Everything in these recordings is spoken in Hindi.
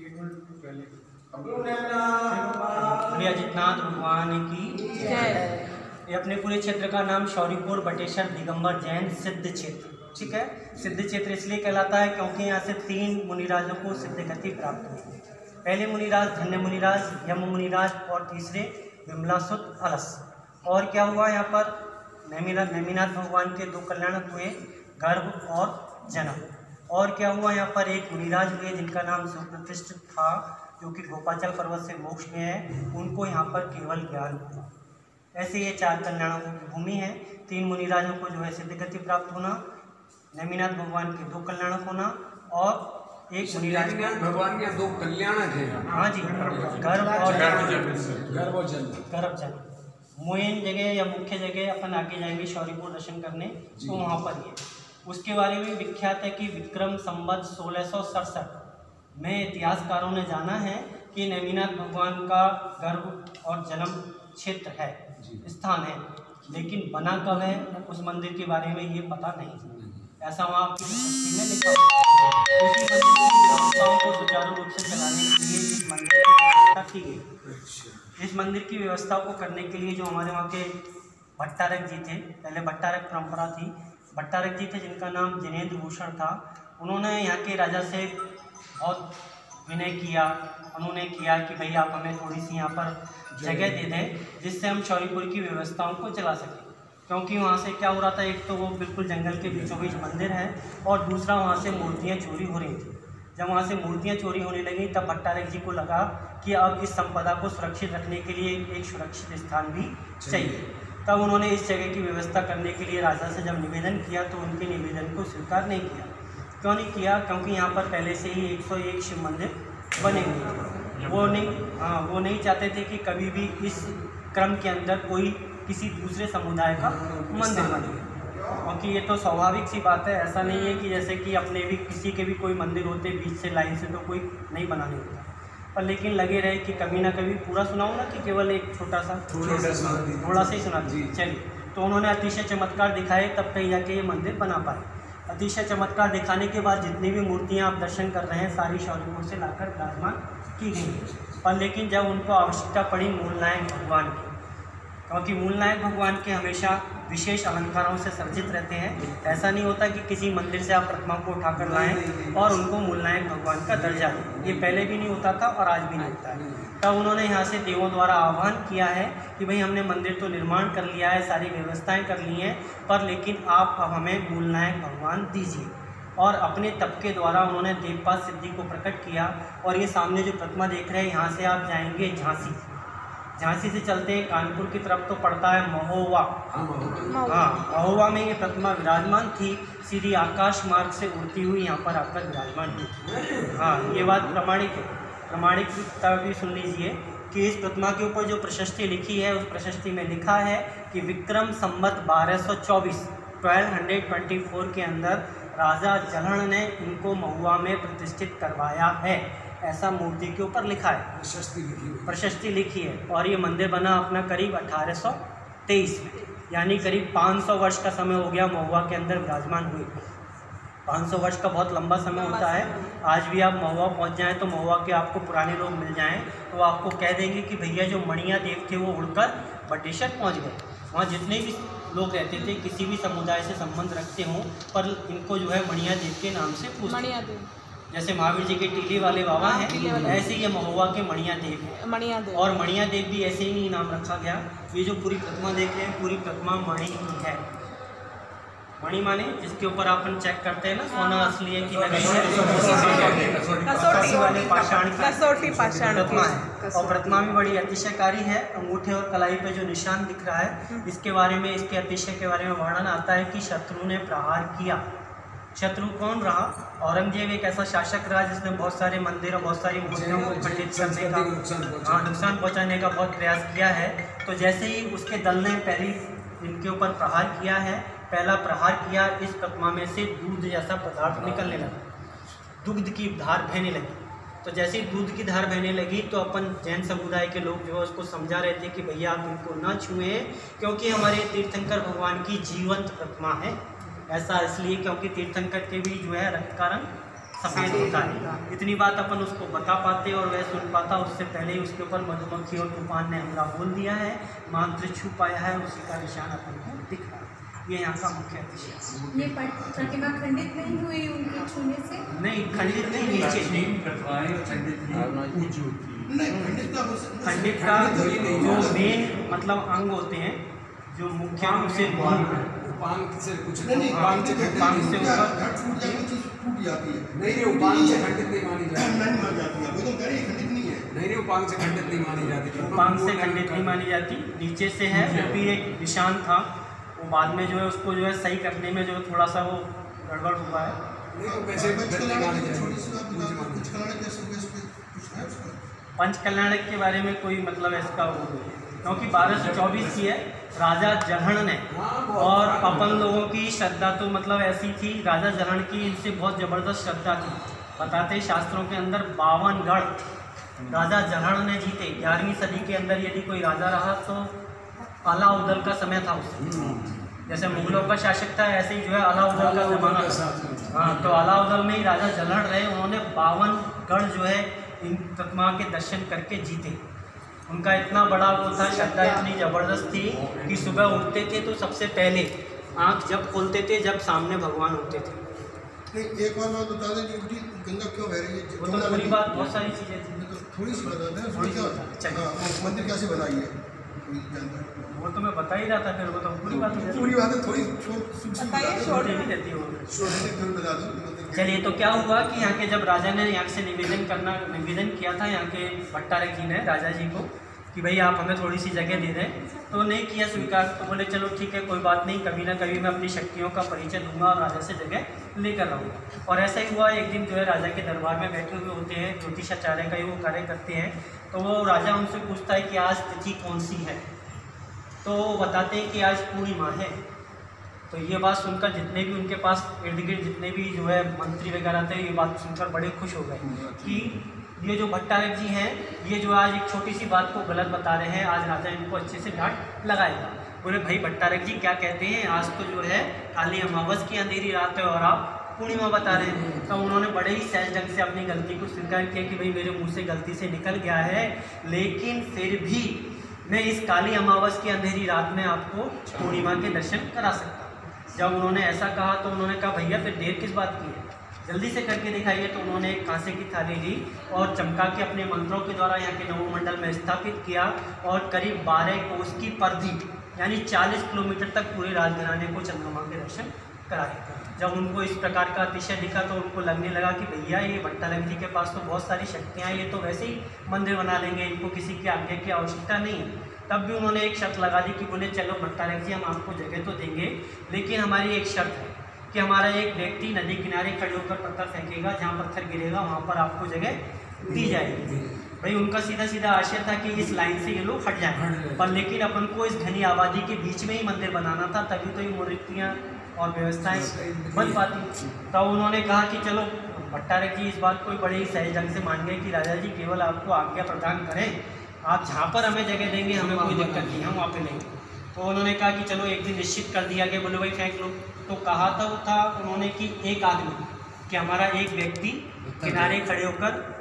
बोलिए अजितनाथ भगवान की जय। ये अपने पूरे क्षेत्र का नाम शौरीपुर बटेश्वर दिगंबर जैन सिद्ध क्षेत्र, ठीक है। सिद्ध क्षेत्र इसलिए कहलाता है क्योंकि यहाँ से 3 मुनिराजों को सिद्ध गति प्राप्त हुई। पहले मुनिराज धन्य मुनिराज, यम मुनिराज और तीसरे विमलासुत अलस। और क्या हुआ यहाँ पर, नेमिनाथ भगवान के 2 कल्याण हुए, गर्भ और जन्म। और क्या हुआ यहाँ पर, एक मुनिराज हुए जिनका नाम सुप्रतिष्ठित था, जो कि गोपाचल पर्वत से मोक्ष में है, उनको यहाँ पर केवल ज्ञान हुआ। ऐसे ये 4 कल्याणों की भूमि है। 3 मुनिराजों को जो है सिद्ध गति प्राप्त होना, नेमिनाथ भगवान के 2 कल्याण होना और एक मुनिराज भगवान के 2 कल्याण थे। हाँ जी, गर्भ और जन्म। मेन जगह या मुख्य जगह अपन आगे जाएंगे शौरीपुर दर्शन करने, तो वहाँ पर ये उसके बारे में विख्यात है कि विक्रम संवत 1667 में इतिहासकारों ने जाना है कि नेमिनाथ भगवान का गर्भ और जन्म क्षेत्र है, स्थान है, लेकिन बना कब है उस मंदिर के बारे में ये पता नहीं। ऐसा वहाँ की प्रशस्ति में लिखा हुआ। उसी मंदिर की व्यवस्थाओं को सुचारू रूप से चलाने के लिए इस मंदिर की व्यवस्था की गई। इस मंदिर की व्यवस्था को करने के लिए जो हमारे वहाँ के भट्टारक जी थे, पहले भट्टारक परंपरा थी, भट्टारक जी थे जिनका नाम जिनेंद्र भूषण था। उन्होंने यहाँ के राजा से बहुत विनय किया, उन्होंने किया कि भई आप हमें थोड़ी सी यहाँ पर जगह दे दें जिससे हम शौरीपुर की व्यवस्थाओं को चला सकें। क्योंकि वहाँ से क्या हो रहा था, एक तो वो बिल्कुल जंगल के बीचों बीच मंदिर है और दूसरा वहाँ से मूर्तियाँ चोरी हो रही थी। जब वहाँ से मूर्तियाँ चोरी होने लगी तब भट्टारक जी को लगा कि अब इस संपदा को सुरक्षित रखने के लिए एक सुरक्षित स्थान भी चाहिए। तब उन्होंने इस जगह की व्यवस्था करने के लिए राजा से जब निवेदन किया तो उनके निवेदन को स्वीकार नहीं किया। क्यों नहीं किया? क्योंकि यहाँ पर पहले से ही 101 शिव मंदिर बने हुए थे। वो नहीं चाहते थे कि कभी भी इस क्रम के अंदर कोई किसी दूसरे समुदाय का मंदिर बने, क्योंकि ये तो स्वाभाविक सी बात है। ऐसा नहीं है कि जैसे कि अपने भी किसी के भी कोई मंदिर होते बीच से लाइन से तो कोई नहीं बनाने होता, पर लेकिन लगे रहे कि कभी ना कभी पूरा सुनाऊँ ना कि केवल एक थोड़ा सा ही सुना दीजिए। चलिए, तो उन्होंने अतिशय चमत्कार दिखाए तब कहीं जाके ये मंदिर बना पाए। अतिशय चमत्कार दिखाने के बाद जितनी भी मूर्तियाँ आप दर्शन कर रहे हैं सारी शौरीपुर से लाकर विराजमान की गई। पर लेकिन जब उनको आवश्यकता पड़ी मूलनायक भगवान की, क्योंकि मूलनायक भगवान के हमेशा विशेष अलंकारों से सर्जित रहते हैं। ऐसा नहीं होता कि किसी मंदिर से आप प्रतिमा को उठाकर लाएं और उनको मूलनायक भगवान का दर्जा दें, ये पहले भी नहीं होता था और आज भी नहीं होता है। तब उन्होंने यहाँ से देवों द्वारा आह्वान किया है कि भाई हमने मंदिर तो निर्माण कर लिया है, सारी व्यवस्थाएं कर ली हैं, पर लेकिन आप अब हमें मूलनायक भगवान दीजिए। और अपने तप के द्वारा उन्होंने देवपात सिद्धि को प्रकट किया। और ये सामने जो प्रतिमा देख रहे हैं, यहाँ से आप जाएंगे झांसी से चलते हैं कानपुर की तरफ तो पड़ता है महोवा। हाँ, महोवा में ये प्रतिमा विराजमान थी, सीधी आकाश मार्ग से उड़ती हुई यहाँ पर आकर विराजमान हुई। हाँ, ये बात प्रमाणिकता भी सुन लीजिए कि इस प्रतिमा के ऊपर जो प्रशस्ति लिखी है उस प्रशस्ति में लिखा है कि विक्रम संवत 1224 के अंदर राजा जलहण ने इनको महुआ में प्रतिष्ठित करवाया है। ऐसा मूर्ति के ऊपर लिखा है, प्रशस्ति लिखी है। और ये मंदिर बना अपना करीब 1823 में, यानी करीब 500 वर्ष का समय हो गया महुआ के अंदर विराजमान हुए। 500 वर्ष का बहुत लंबा समय होता है। आज भी आप महुआ पहुंच जाएं तो महुआ के आपको पुराने लोग मिल जाएं तो आपको कह देंगे कि भैया जो मणिया देव थे वो उड़कर बटेश्वर पहुँच गए। वहाँ जितने भी लोग रहते थे किसी भी समुदाय से संबंध रखते हों, पर इनको जो है मणिया देव के नाम से पूछते। जैसे महावीर जी के टीले वाले बाबा हैं, ऐसे ही ये महुआ के मणिया देव हैं। और मणिया देव भी ऐसे ही नहीं नाम रखा गया। ये जो पूरी प्रतिमा देख रहे हैं, पूरी प्रतिमा मणि की है। मणि माने जिसके ऊपर अपन चेक करते हैं ना सोना असली है कि नकली है, कसौटी पाषाण प्रतिमा है। और प्रतिमा भी बड़ी अतिशयकारी है। अंगूठे और कलाई पे जो निशान दिख रहा है, इसके बारे में, इसके अतिशय के बारे में वर्णन आता है कि शत्रु ने प्रहार किया। शत्रु कौन रहा? औरंगजेब एक ऐसा शासक रहा जिसने बहुत सारे मंदिर और बहुत सारी मूर्तियों को खंडित करने का, नुकसान पहुंचाने का बहुत प्रयास किया है। तो जैसे ही उसके दल ने पहली इनके ऊपर प्रहार किया है, पहला प्रहार किया, इस प्रतिमा में से दूध जैसा पदार्थ निकलने लगा, दुग्ध की धार बहने लगी। तो जैसे ही दूध की धार बहने लगी तो अपन जैन समुदाय के लोग जो है उसको समझा रहे थे कि भैया आप इनको ना छुएं, क्योंकि हमारे तीर्थंकर भगवान की जीवंत प्रतिमा है। ऐसा इसलिए क्योंकि तीर्थंकर के भी जो है रक्त का रंग सफ़ेद होता है। इतनी बात अपन उसको बता पाते और वह सुन पाता, उससे पहले ही उसके ऊपर मधुमक्खी और तूफान ने हमला बोल दिया है, मंत्र छू पाया है, उसी का निशान अपन को दिख रहा है। ये यहाँ का मुख्य अतिशय। ये प्रतिमा खंडित नहीं हुई उनके छूने से? नहीं, खंडित नहीं, नीचे खंडित का जो मेन मतलब अंग होते हैं, जो मुख्य रूप से उपांग से कुछ नहीं, उपांग से खंडित उपांग से नहीं ऊपर टूट जाती है। नहीं उपांग से खंडित नहीं मानी जाती। नहीं मानी जाती है, वो तो कह रही है खंडित नहीं है। नहीं उपांग से खंडित नहीं मानी जाती। उपांग से खंडित नहीं मानी जाती, नीचे से है। वो भी एक निशान था, वो बाद में जो है उसको जो है सही करने में जो है थोड़ा सा वो गड़बड़ हुआ है। नहीं तो वैसे नहीं मानी जाती। पंच कल्याणक के बारे में कोई मतलब इसका वो नहीं है, क्योंकि 1224 की है, राजा जलहण ने। और अपन लोगों की श्रद्धा तो मतलब ऐसी थी, राजा जलहण की इनसे बहुत ज़बरदस्त श्रद्धा थी। बताते शास्त्रों के अंदर 52 गढ़ राजा जलहण ने जीते। 11वीं सदी के अंदर यदि कोई राजा रहा तो अलाउद्दीन का समय था उससे, जैसे मुगलों का शासक था ऐसे ही जो है अलाउद्दीन का जमाना था। हाँ, तो अलाउद्दीन में ही राजा जलहण रहे, उन्होंने 52 गढ़ जो है इन प्रतिमा के दर्शन करके जीते। उनका इतना बड़ा वो था, श्रद्धा इतनी ज़बरदस्त थी कि सुबह उठते थे तो सबसे पहले आँख जब खोलते थे जब सामने भगवान होते थे। नहीं, एक और बात बता दें कि उनकी गंगा क्यों बह रही है? वो तो पूरी बात, बहुत सारी चीज़ें थी, तो थोड़ी सी बता दें उसमें क्या होता है, मंदिर कैसे बनाई है, थोड़ी जानकारी। वो तो मैं बता ही रहा था, फिर वो तो पूरी बात हो जाती पूरी बात है, थोड़ी सूक्ष्म बता नहीं रहती वो। दो बता दो। चलिए, तो क्या हुआ कि यहाँ के जब राजा ने यहाँ से निवेदन किया था यहाँ के भट्टारक जी ने राजा जी को कि भाई आप हमें थोड़ी सी जगह दे दें, तो नहीं किया स्वीकार। तो बोले चलो ठीक है, कोई बात नहीं, कभी ना कभी मैं अपनी शक्तियों का परिचय दूंगा और राजा से जगह लेकर रहूँगा। और ऐसा ही हुआ। एक दिन जो है राजा के दरबार में बैठे हुए होते हैं, ज्योतिषाचार्य का ही वो कार्य करते हैं, तो वो राजा उनसे पूछता है कि आज तिथि कौन सी है, तो वो बताते हैं कि आज पूर्णिमा है। तो ये बात सुनकर जितने भी उनके पास इर्द गिर्द जितने भी जो है मंत्री वगैरह थे, ये बात सुनकर बड़े खुश हो गए कि ये जो भट्टारक जी हैं, ये जो आज एक छोटी सी बात को गलत बता रहे हैं, आज राजा इनको अच्छे से डांट लगाएगा। बोले भाई भट्टारक जी क्या कहते हैं, आज तो जो है काली अमावस की अंधेरी रात है और आप पूर्णिमा बता रहे हैं। तो उन्होंने बड़े ही सहज ढंग से अपनी गलती को स्वीकार किया कि भाई मेरे मुँह से गलती से निकल गया है, लेकिन फिर भी मैं इस काली अमावस की अंधेरी रात में आपको पूर्णिमा के दर्शन करा सकता हूँ। जब उन्होंने ऐसा कहा तो उन्होंने कहा भैया फिर देर किस बात की है, जल्दी से करके दिखाइए। तो उन्होंने एक कांसे की थाली ली और चमका के अपने मंत्रों के द्वारा यहाँ के नवमंडल में स्थापित किया और करीब 12 कोस की परिधि यानी 40 किलोमीटर तक पूरे राजघराने को चंद्रमा के दर्शन कराए। जब उनको इस प्रकार का अतिशय दिखा तो उनको लगने लगा कि भैया ये भट्टारक जी के पास तो बहुत सारी शक्तियाँ हैं, ये तो वैसे ही मंदिर बना लेंगे, इनको किसी की आज्ञा की आवश्यकता नहीं है। तब भी उन्होंने एक शर्त लगा दी कि बोले चलो भट्टारक जी हम आपको जगह तो देंगे, लेकिन हमारी एक शर्त है कि हमारा एक व्यक्ति नदी किनारे खड़े होकर पत्थर फेंकेगा, जहाँ पत्थर गिरेगा वहाँ पर आपको जगह दी जाएगी। भाई उनका सीधा सीधा आशय था कि इस लाइन से ये लोग हट जाएं, पर लेकिन अपन को इस घनी आबादी के बीच में ही मंदिर बनाना था, तभी तो ये मूर्तियाँ और व्यवस्थाएं बन पाती। तब उन्होंने कहा कि चलो भट्टारक जी इस बात को बड़े ही सहज ढंग से मान गए कि राजा जी केवल आपको आज्ञा प्रदान करें, आप जहाँ पर हमें जगह देंगे हमें कोई दिक्कत नहीं है, हम वहाँ पे लेंगे। तो उन्होंने कहा कि चलो एक दिन निश्चित कर दिया गया, बोले भाई फेंक लो। तो कहा था उन्होंने कि एक आदमी कि हमारा एक व्यक्ति किनारे खड़े होकर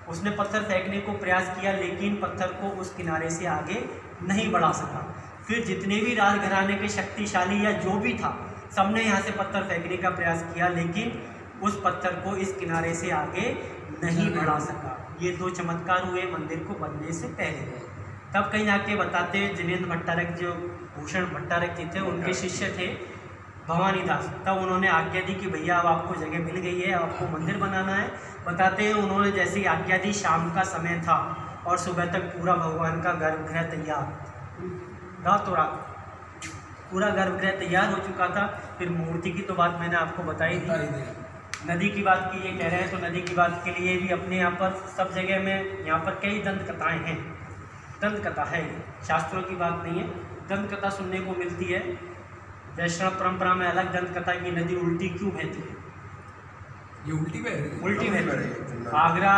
उसने पत्थर फेंकने को प्रयास किया, लेकिन पत्थर को उस किनारे से आगे नहीं बढ़ा सका। फिर जितने भी राजघराने के शक्तिशाली या जो भी था सबने यहाँ से पत्थर फेंकने का प्रयास किया, लेकिन उस पत्थर को इस किनारे से आगे नहीं बढ़ा सका। ये 2 चमत्कार हुए मंदिर को बनने से पहले। तब कहीं जाके बताते जिनेंद्र भट्टारक जो भूषण भट्टारक जी थे उनके शिष्य थे भवानी दास, तब उन्होंने आज्ञा दी कि भैया अब आपको जगह मिल गई है, आपको मंदिर बनाना है। बताते हैं उन्होंने जैसी आज्ञा दी, शाम का समय था और सुबह तक पूरा भगवान का गर्भगृह तैयार, रातों रात पूरा गर्भगृह तैयार हो चुका था। फिर मूर्ति की तो बात मैंने आपको बताई दी। नदी की बात की ये कह रहे हैं, तो नदी की बात के लिए भी अपने यहाँ पर सब जगह में यहाँ पर कई दंत कथाएँ हैं। दंत कथा है, शास्त्रों की बात नहीं है, दंत कथा सुनने को मिलती है। वैष्णव परंपरा में अलग दंत कथा की नदी उल्टी क्यों बहती है, ये उल्टी बह रही है। उल्टी बह रही है। आगरा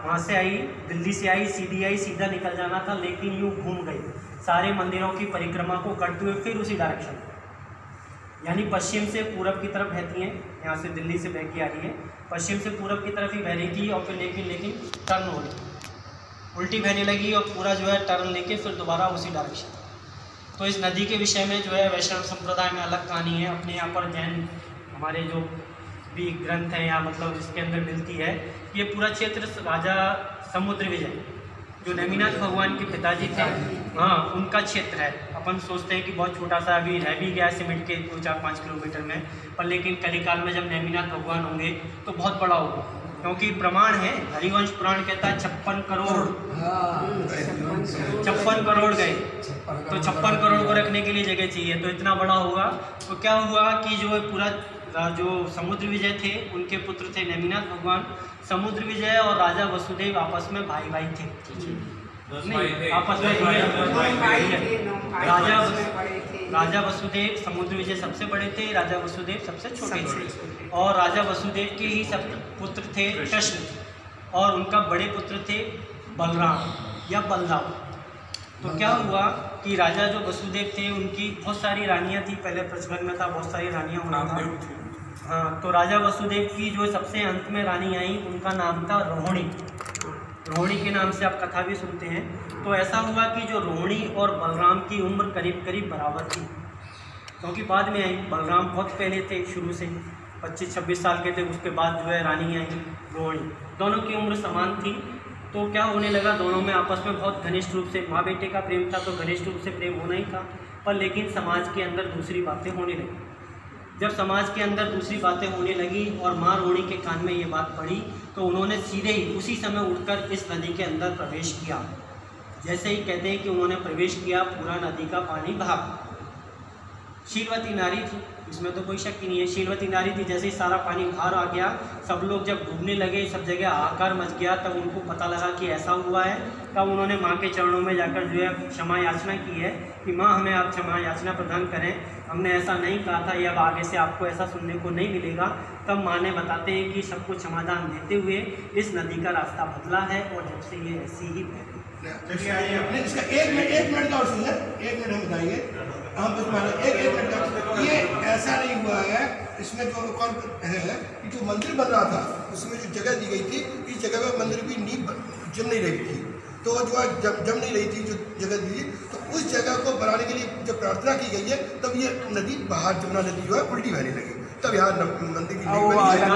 वहाँ से आई, दिल्ली से आई, सीधी आई, सीधा निकल जाना था, लेकिन यूँ घूम गई सारे मंदिरों की परिक्रमा को करते हुए फिर उसी डायरेक्शन। यानी पश्चिम से पूरब की तरफ बहती हैं, यहाँ से दिल्ली से बह के आ रही है, पश्चिम से पूरब की तरफ ही बह रही थी और फिर लेकिन टर्न हो रही, उल्टी बहने लगी और पूरा जो है टर्न लेके फिर दोबारा उसी डायरेक्शन। तो इस नदी के विषय में जो है वैष्णव संप्रदाय में अलग कहानी है। अपने यहाँ पर जैन हमारे जो भी ग्रंथ हैं या मतलब इसके अंदर मिलती है, ये पूरा क्षेत्र राजा समुद्र विजय जो नेमिनाथ भगवान के पिताजी थे, हाँ, उनका क्षेत्र है। अपन सोचते हैं कि बहुत छोटा सा अभी रह भी गया सिमट के 2-4-5 किलोमीटर में, पर लेकिन कलिकाल में जब नेमिनाथ भगवान होंगे तो बहुत बड़ा होगा, क्योंकि प्रमाण है, हरिवंश पुराण कहता है 56 करोड़ 56 करोड़ गए, तो 56 करोड़ को रखने के लिए जगह चाहिए, तो इतना बड़ा होगा। तो क्या हुआ कि जो पूरा जो समुद्र विजय थे उनके पुत्र थे नेमिनाथ भगवान, समुद्र विजय और राजा वसुदेव आपस में भाई भाई थे, नहीं आपस में राजा वसुदेव समुद्र विजय सबसे बड़े थे, राजा वसुदेव सबसे छोटे थे, और राजा वसुदेव के ही सब पुत्र थे कृष्ण, और उनका बड़े पुत्र थे बलराम या बलराम। तो क्या हुआ कि राजा जो वसुदेव थे उनकी बहुत सारी रानियां थी, पहले प्रचलन में था बहुत सारी रानियां होना था, हाँ। तो राजा वसुदेव की जो सबसे अंत में रानी आई उनका नाम था रोहिणी, रोहिणी के नाम से आप कथा भी सुनते हैं। तो ऐसा हुआ कि जो रोहिणी और बलराम की उम्र करीब करीब बराबर थी, क्योंकि बाद में आई, बलराम बहुत पहले थे, शुरू से 25-26 साल के थे, उसके बाद जो है रानी आई रोहिणी, दोनों की उम्र समान थी। तो क्या होने लगा, दोनों में आपस में बहुत घनिष्ठ रूप से, माँ बेटे का प्रेम था तो घनिष्ठ रूप से प्रेम होना ही था, पर लेकिन समाज के अंदर दूसरी बातें होने लगी। जब समाज के अंदर दूसरी बातें होने लगी और माँ रोहिणी के कान में ये बात पड़ी, तो उन्होंने सीधे ही उसी समय उठकर इस नदी के अंदर प्रवेश किया। जैसे ही कहते हैं कि उन्होंने प्रवेश किया, पूरा नदी का पानी भाग, शीलवती नारी थी, इसमें तो कोई शक ही नहीं है, शीलवती नारी थी। जैसे ही सारा पानी बाहर आ गया, सब लोग जब डूबने लगे, सब जगह हाहाकार मच गया, तब उनको पता लगा कि ऐसा हुआ है। तब उन्होंने माँ के चरणों में जाकर जो है क्षमा याचना की है कि माँ हमें आप क्षमा याचना प्रदान करें, हमने ऐसा नहीं कहा था, ये अब आगे से आपको ऐसा सुनने को नहीं मिलेगा। तब माँ ने बताते हैं कि सबको क्षमादान देते हुए इस नदी का रास्ता बदला है और जब से ये ऐसी ही बह रही। इसका एक मिनट का और सुनिए, 1 मिनट हम बताएंगे, हम बस मान एक मिनट का, ये ऐसा नहीं हुआ है, इसमें जो कौन है कि जो मंदिर बन रहा था उसमें जो जगह दी गई थी, इस जगह में मंदिर की नींव जम नहीं रही थी, तो जो है जम नहीं रही थी जो जगह दी, तो उस जगह को बनाने के लिए जब प्रार्थना की गई है, तब ये नदी बाहर, जमुना नदी जो है उल्टी बहने लगी, तब यहाँ मंदिर की नींव बनी है।